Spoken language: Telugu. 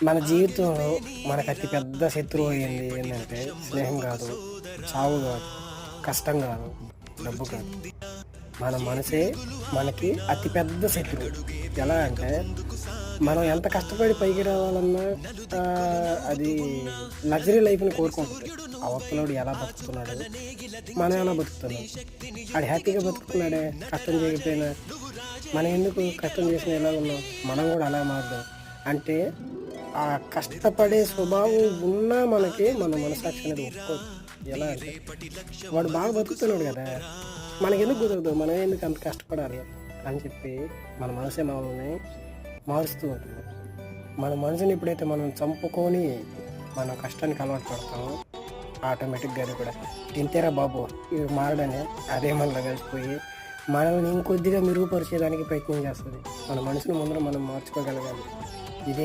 మన జీవితంలో మనకు అతి పెద్ద శత్రువు అయింది ఏంటంటే స్నేహం కాదు, చావు కాదు, కష్టం కాదు, డబ్బు కాదు. మన మనసే మనకి అతి పెద్ద శత్రువు. ఎలా అంటే మనం ఎంత కష్టపడి పైకి రావాలన్నా అది లగ్జరీ లైఫ్ని కోరుకుంటుంది. అవతలోడు ఎలా బతుకుతున్నాడు, మనం ఎలా బతుకుతున్నాం, ఆడు హ్యాపీగా బతుకుతున్నాడే కష్టం చేయకపోయినా, మనం ఎందుకు కష్టం చేసిన ఎలా ఉన్నాం, మనం కూడా అలా మారుదాం అంటే ఆ కష్టపడే స్వభావం ఉన్నా మనకి మన మనసాక్షి అనేది ఒప్పుకోదు. ఎలా అంటే వాడు బాగా బతుకుతున్నాడు కదా, మనకెందుకు కుదరదు, మనం ఎందుకు అంత కష్టపడాలి అని చెప్పి మన మనసే మనల్ని మారుస్తూ ఉంటుంది. మన మనసుని ఎప్పుడైతే మనం చంపుకొని మన కష్టానికి అలవాటు పడతామో ఆటోమేటిక్గా అది కూడా ఇంతేరా బాబు ఇవి మారడని అదే మనలో కలిసిపోయి మనల్ని ఇంకొద్దిగా మెరుగుపరిచేదానికి ప్రయత్నం చేస్తుంది. మన మనసుని ముందర మనం మార్చుకోగలగాలి. ఇదే